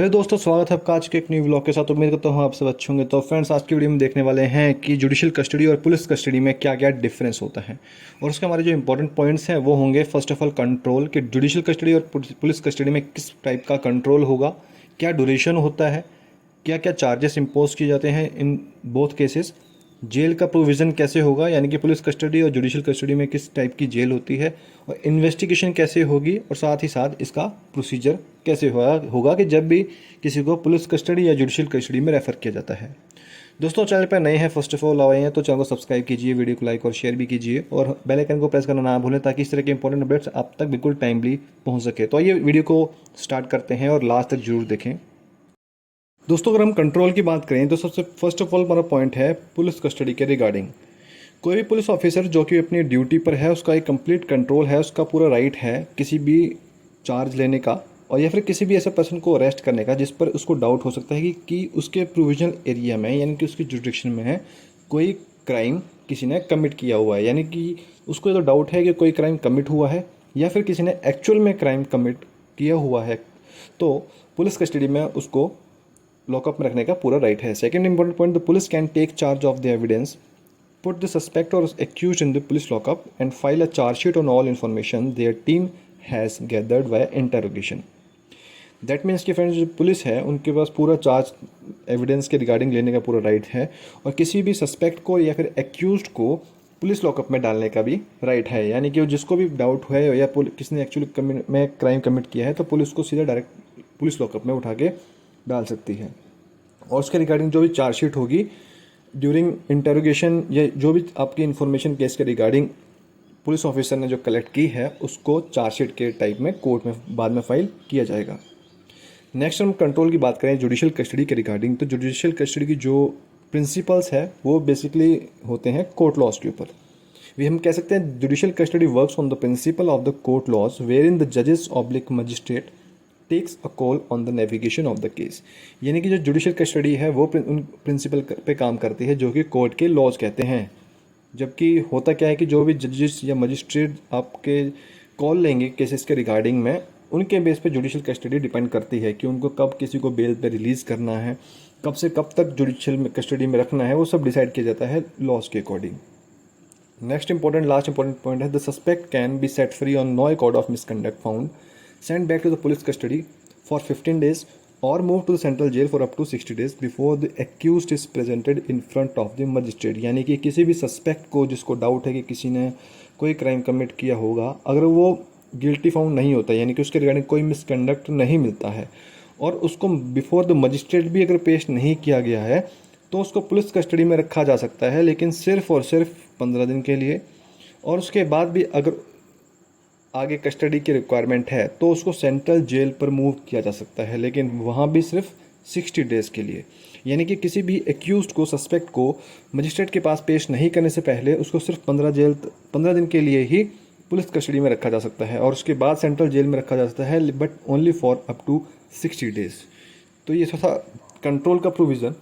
Hello दोस्तों, स्वागत है आपका आज के एक न्यू व्लॉग के साथ। उम्मीद करता हूँ आप सब अच्छे होंगे। तो फ्रेंड्स, आज की वीडियो में देखने वाले हैं कि जुडिशियल कस्टडी और पुलिस कस्टडी में क्या क्या डिफरेंस होता है और उसके हमारे जो इंपॉर्टेंट पॉइंट्स हैं वो होंगे फर्स्ट ऑफ ऑल कंट्रोल, कि जुडिशियल कस्टडी और पुलिस कस्टडी में किस टाइप का कंट्रोल होगा, क्या ड्यूरेशन होता है, क्या क्या चार्जेस इम्पोज किए जाते हैं इन बोथ केसेस, जेल का प्रोविज़न कैसे होगा, यानी कि पुलिस कस्टडी और जुडिशियल कस्टडी में किस टाइप की जेल होती है, और इन्वेस्टिगेशन कैसे होगी, और साथ ही साथ इसका प्रोसीजर कैसे होगा कि जब भी किसी को पुलिस कस्टडी या जुडिशियल कस्टडी में रेफ़र किया जाता है। दोस्तों, चैनल पर नए हैं, फर्स्ट ऑफ ऑल आए हैं तो चैनल को सब्सक्राइब कीजिए, वीडियो को लाइक और शेयर भी कीजिए और बेल आइकन को प्रेस करना ना भूलें ताकि इस तरह के इंपॉर्टेंट अपडेट्स आप तक बिल्कुल टाइमली पहुंच सके। तो आइए वीडियो को स्टार्ट करते हैं और लास्ट तक जरूर देखें। दोस्तों, अगर हम कंट्रोल की बात करें तो सबसे फर्स्ट ऑफ ऑल हमारा पॉइंट है पुलिस कस्टडी के रिगार्डिंग। कोई भी पुलिस ऑफिसर जो कि अपनी ड्यूटी पर है, उसका एक कंप्लीट कंट्रोल है, उसका पूरा राइट है किसी भी चार्ज लेने का और या फिर किसी भी ऐसे पर्सन को अरेस्ट करने का जिस पर उसको डाउट हो सकता है कि उसके प्रोविजनल एरिया में यानी कि उसकी जुरिडिक्शन में है कोई क्राइम किसी ने कमिट किया हुआ है, यानी कि उसको तो डाउट है कि कोई क्राइम कमिट हुआ है या फिर किसी ने एक्चुअल में क्राइम कमिट किया हुआ है, तो पुलिस कस्टडी में उसको लॉकअप में रखने का पूरा राइट है। Second important point, the police can take charge of the evidence, put the suspect और accused in the police lockup and file a chargesheet on all information their team has gathered via interrogation. That means कि friends, जो police है उनके पास पूरा charge evidence के regarding लेने का पूरा राइट है और किसी भी सस्पेक्ट को या फिर एक्यूज्ड को पुलिस लॉकअप में डालने का भी राइट है, यानी कि जिसको भी डाउट है या किसी ने एक्चुअली में क्राइम कमिट किया है तो पुलिस को सीधा डायरेक्ट पुलिस लॉकअप में उठा के डाल सकती है। और उसके रिगार्डिंग जो भी चार्जशीट होगी ड्यूरिंग इंटरोगेशन या जो भी आपकी इन्फॉर्मेशन केस के रिगार्डिंग पुलिस ऑफिसर ने जो कलेक्ट की है उसको चार्जशीट के टाइप में कोर्ट में बाद में फाइल किया जाएगा। नेक्स्ट हम कंट्रोल की बात करें जुडिशियल कस्टडी के रिगार्डिंग, तो जुडिशियल कस्टडी की जो प्रिंसिपल्स है वो बेसिकली होते हैं कोर्ट लॉज के ऊपर। वे हम कह सकते हैं judicial custody works on the principle of the court laws where in the जजेस oblique magistrate takes a call on the navigation of the case, यानी कि जो जुडिशियल कस्टडी है वो उन प्रिंसिपल पे काम करती है जो कि कोर्ट के लॉज कहते हैं। जबकि होता क्या है कि जो भी जजेस या मजिस्ट्रेट आपके कॉल लेंगे केसेस के रिगार्डिंग में, उनके बेस पे जुडिशियल कस्टडी डिपेंड करती है कि उनको कब किसी को बेल पे रिलीज़ करना है, कब से कब तक जुडिशियल कस्टडी में रखना है, वो सब डिसाइड किया जाता है लॉज के according. Next important last important point है the suspect can be set free on no accord of misconduct found, sent back to the police custody for 15 days or moved to the central jail for up to 60 days before the accused is presented in front of the magistrate, यानी कि किसी भी suspect को जिसको doubt है कि किसी ने कोई क्राइम कमिट किया होगा, अगर वो गिल्टी फाउंड नहीं होता यानी कि उसके रिगार्डिंग कोई मिसकंडक्ट नहीं मिलता है और उसको बिफोर द मजिस्ट्रेट भी अगर पेश नहीं किया गया है तो उसको पुलिस कस्टडी में रखा जा सकता है, लेकिन सिर्फ और सिर्फ 15 दिन के लिए। और उसके बाद भी अगर आगे कस्टडी की रिक्वायरमेंट है तो उसको सेंट्रल जेल पर मूव किया जा सकता है, लेकिन वहाँ भी सिर्फ 60 डेज़ के लिए। यानी कि किसी भी एक्यूज्ड को सस्पेक्ट को मजिस्ट्रेट के पास पेश नहीं करने से पहले उसको सिर्फ 15 दिन के लिए ही पुलिस कस्टडी में रखा जा सकता है और उसके बाद सेंट्रल जेल में रखा जा सकता है, but only for up to 60 days. तो ये था कंट्रोल का प्रोविज़न।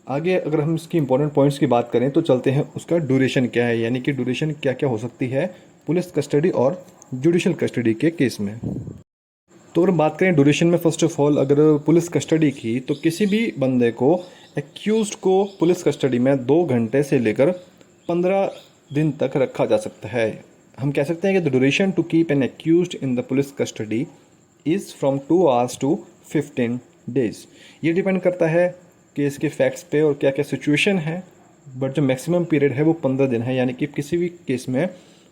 आगे अगर हम इसकी इंपॉर्टेंट पॉइंट्स की बात करें तो चलते हैं उसका ड्यूरेशन क्या है, यानी कि ड्यूरेशन क्या क्या हो सकती है पुलिस कस्टडी और जुडिशियल कस्टडी के केस में। तो अगर बात करें ड्यूरेशन में, फर्स्ट ऑफ ऑल अगर पुलिस कस्टडी की तो किसी भी बंदे को एक्यूज्ड को पुलिस कस्टडी में 2 घंटे से लेकर 15 दिन तक रखा जा सकता है। हम कह सकते हैं कि the duration to keep an accused in the police custody is from 2 hours to 15 days. ये डिपेंड करता है केस के फैक्ट्स पे और क्या क्या सिचुएशन है, बट जो मैक्सिमम पीरियड है वो 15 दिन है, यानी कि किसी भी केस में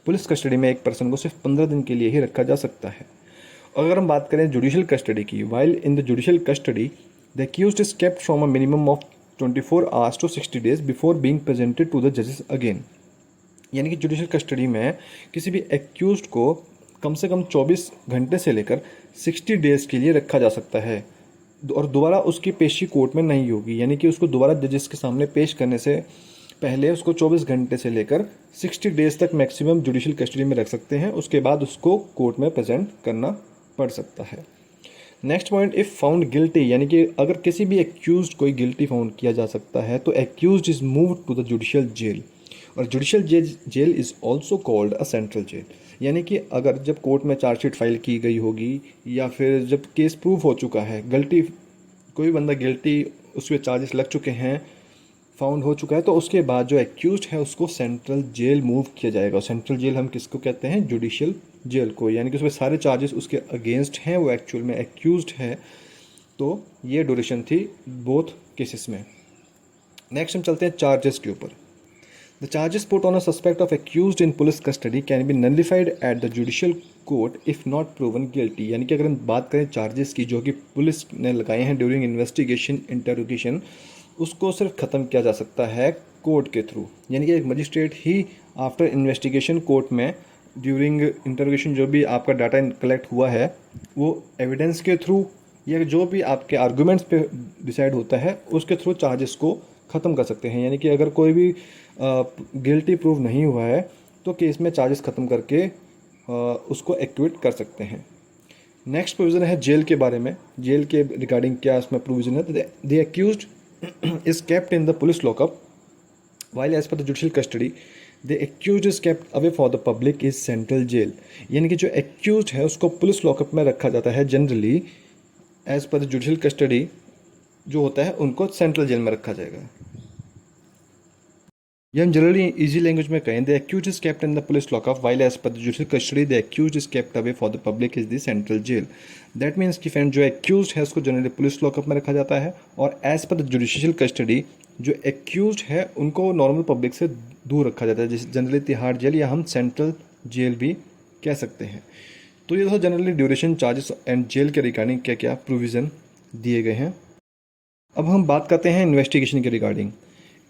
पुलिस कस्टडी में एक पर्सन को सिर्फ 15 दिन के लिए ही रखा जा सकता है। अगर हम बात करें जुडिशियल कस्टडी की, while in the judicial custody the accused is kept from a minimum of 24 hours to 60 days before being presented to the जजेस अगेन, यानी कि जुडिशियल कस्टडी में किसी भी एक्यूज्ड को कम से कम 24 घंटे से लेकर 60 डेज़ के लिए रखा जा सकता है और दोबारा उसकी पेशी कोर्ट में नहीं होगी, यानी कि उसको दोबारा जजेस के सामने पेश करने से पहले उसको 24 घंटे से लेकर 60 डेज़ तक मैक्सिमम जुडिशियल कस्टडी में रख सकते हैं, उसके बाद उसको कोर्ट में प्रेजेंट करना पड़ सकता है। Next point, if found guilty, यानी कि अगर किसी भी एक्यूज्ड कोई गिल्टी फाउंड किया जा सकता है तो accused is moved to the judicial jail, और judicial jail is also called a central jail, यानी कि अगर जब कोर्ट में चार्जशीट फाइल की गई होगी या फिर जब केस प्रूफ हो चुका है, गिल्टी कोई बंदा गिल्टी, उस पर चार्जेस लग चुके हैं, फाउंड हो चुका है, तो उसके बाद जो एक्यूज्ड है उसको सेंट्रल जेल मूव किया जाएगा। सेंट्रल जेल हम किसको कहते हैं? जुडिशियल जेल को। यानी कि उसमें सारे चार्जेस उसके अगेंस्ट हैं, वो एक्चुअल में एक्यूज्ड है। तो ये ड्यूरेशन थी बोथ केसेस में। नेक्स्ट हम चलते हैं चार्जेस के ऊपर। The charges put on a suspect of accused in police custody can be nullified at the judicial court if not proven guilty. यानी कि अगर हम बात करें चार्जेस की जो कि पुलिस ने लगाए हैं ड्यूरिंग इन्वेस्टिगेशन, इंटरोगेशन, उसको सिर्फ ख़त्म किया जा सकता है कोर्ट के थ्रू। यानी कि एक मजिस्ट्रेट ही आफ्टर इन्वेस्टिगेशन कोर्ट में ड्यूरिंग इंटरोगेशन जो भी आपका डाटा कलेक्ट हुआ है वो एविडेंस के थ्रू या जो भी आपके आर्गूमेंट्स पे डिसाइड होता है उसके थ्रू चार्जेस को ख़त्म कर सकते हैं। यानी कि अगर कोई भी गिल्टी प्रूव नहीं हुआ है तो केस में चार्जेस ख़त्म करके उसको एक्टिवेट कर सकते हैं। नेक्स्ट प्रोविज़न है जेल के बारे में। जेल के रिगार्डिंग क्या इसमें प्रोविज़न है? The accused is kept in the police lockup while as per the judicial custody the accused is kept away for the public is central jail। यानी कि जो accused है उसको पुलिस लॉकअप में रखा जाता है generally as per the judicial custody जो होता है उनको सेंट्रल जेल में रखा जाएगा। ये हम जनरली इजी लैंग्वेज में कहें, the accused is kept in the police lockup while as per the judicial custody the accused is kept away for the public is the central jail. That means कि friend जो accused है उसको generally police lockup में रखा जाता है और as per the judicial custody जो एक्यूज्ड है उनको नॉर्मल पब्लिक से दूर रखा जाता है, जैसे जनरली तिहाड़ जेल या हम सेंट्रल जेल भी कह सकते हैं। तो ये दोस्तों generally duration, charges and jail के रिगार्डिंग क्या क्या प्रोविज़न दिए गए हैं। अब हम बात करते हैं इन्वेस्टिगेशन के regarding.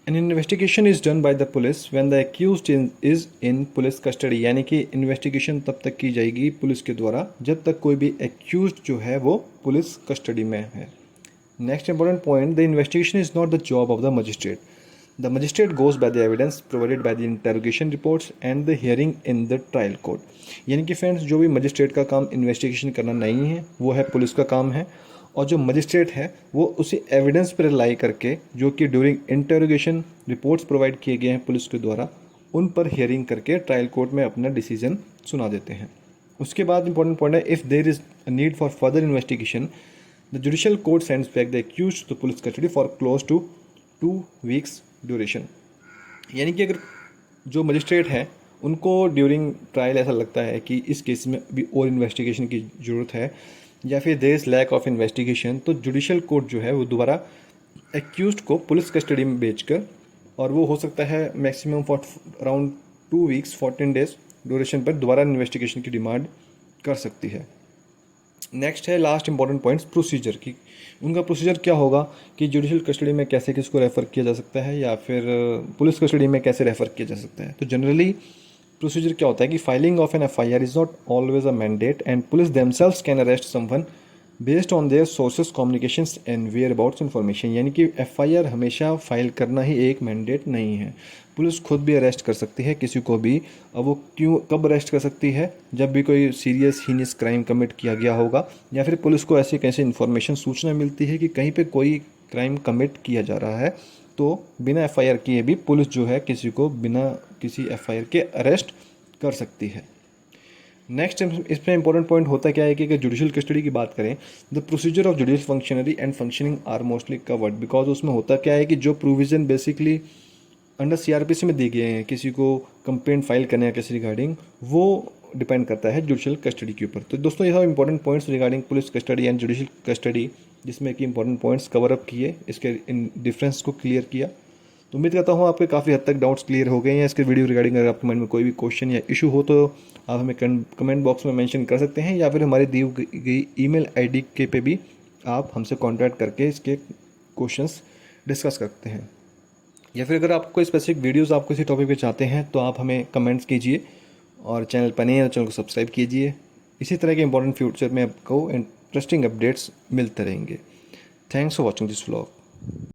An investigation is done by the police when the accused is in police custody। यानी कि इन्वेस्टिगेशन तब तक की जाएगी पुलिस के द्वारा जब तक कोई भी accused जो है वो पुलिस कस्टडी में है। Next important point, the investigation is not the job of the magistrate. The magistrate goes by the evidence provided by the interrogation reports and the hearing in the trial court. यानी कि friends जो भी magistrate का काम investigation करना नहीं है वो है पुलिस का काम है, और जो मजिस्ट्रेट है वो उसी एविडेंस पर रिलाई करके जो कि ड्यूरिंग इंटरोगेशन रिपोर्ट्स प्रोवाइड किए गए हैं पुलिस के द्वारा उन पर हियरिंग करके ट्रायल कोर्ट में अपना डिसीजन सुना देते हैं। उसके बाद इंपॉर्टेंट पॉइंट है, if there is need for further investigation the judicial court sends back the accused to police custody for close to 2 weeks duration. यानी कि अगर जो मजिस्ट्रेट हैं उनको ड्यूरिंग ट्रायल ऐसा लगता है कि इस केस में भी और इन्वेस्टिगेशन की ज़रूरत है या फिर there is lack of investigation, तो जुडिशियल कोर्ट जो है वो दोबारा एक्यूज्ड को पुलिस कस्टडी में भेजकर, और वो हो सकता है maximum for around 2 weeks 14 days duration पर दोबारा इन्वेस्टिगेशन की डिमांड कर सकती है। नेक्स्ट है लास्ट इंपॉर्टेंट पॉइंट्स प्रोसीजर की। उनका प्रोसीजर क्या होगा कि जुडिशियल कस्टडी में कैसे किसको रेफ़र किया जा सकता है या फिर पुलिस कस्टडी में कैसे रेफ़र किया जा सकता है। तो जनरली प्रोसीजर क्या होता है कि filing of an FIR is not always a mandate and police themselves can arrest someone based on their sources communications and whereabouts information. यानी कि एफआईआर हमेशा फाइल करना ही एक मैंडेट नहीं है, पुलिस खुद भी अरेस्ट कर सकती है किसी को भी। अब वो कब अरेस्ट कर सकती है? जब भी कोई सीरियस हीनियस क्राइम कमिट किया गया होगा या फिर पुलिस को ऐसी कैसी इन्फॉर्मेशन, सूचना मिलती है कि कहीं पे कोई क्राइम कमिट किया जा रहा है, तो बिना एफआईआर किए भी पुलिस जो है किसी को बिना किसी एफआईआर के अरेस्ट कर सकती है। नेक्स्ट इसमें इंपॉर्टेंट पॉइंट होता क्या है कि अगर जुडिशियल कस्टडी की बात करें, the procedure of judicial functionary and functioning are mostly covered, because उसमें होता क्या है कि जो प्रोविज़न बेसिकली अंडर सीआरपीसी में दिए गए हैं किसी को कंप्लेंट फाइल करने या किसी रिगार्डिंग, वो डिपेंड करता है जुडिशियल कस्टडी के ऊपर। तो दोस्तों ये सब important points regarding police custody and judicial custody जिसमें कि इंपॉर्टेंट पॉइंट्स कवर अप किए, इसके इन डिफरेंस को क्लियर किया। तो उम्मीद करता हूँ आपके काफ़ी हद तक डाउट्स क्लियर हो गए हैं इसके वीडियो रिगार्डिंग। अगर आपके मन में कोई भी क्वेश्चन या इशू हो तो आप हमें कमेंट बॉक्स में मेंशन कर सकते हैं या फिर हमारी दी गई ईमेल आईडी के पे भी आप हमसे कांटेक्ट करके इसके क्वेश्चंस डिस्कस करते हैं। या फिर अगर आप कोई स्पेसिफिक वीडियोस आप किसी टॉपिक पे चाहते हैं तो आप हमें कमेंट्स कीजिए और चैनल पर नए हैं तो चैनल को सब्सक्राइब कीजिए। इसी तरह के इंपॉर्टेंट फ्यूचर में आपको इंटरेस्टिंग अपडेट्स मिलते रहेंगे। Thanks for watching this vlog.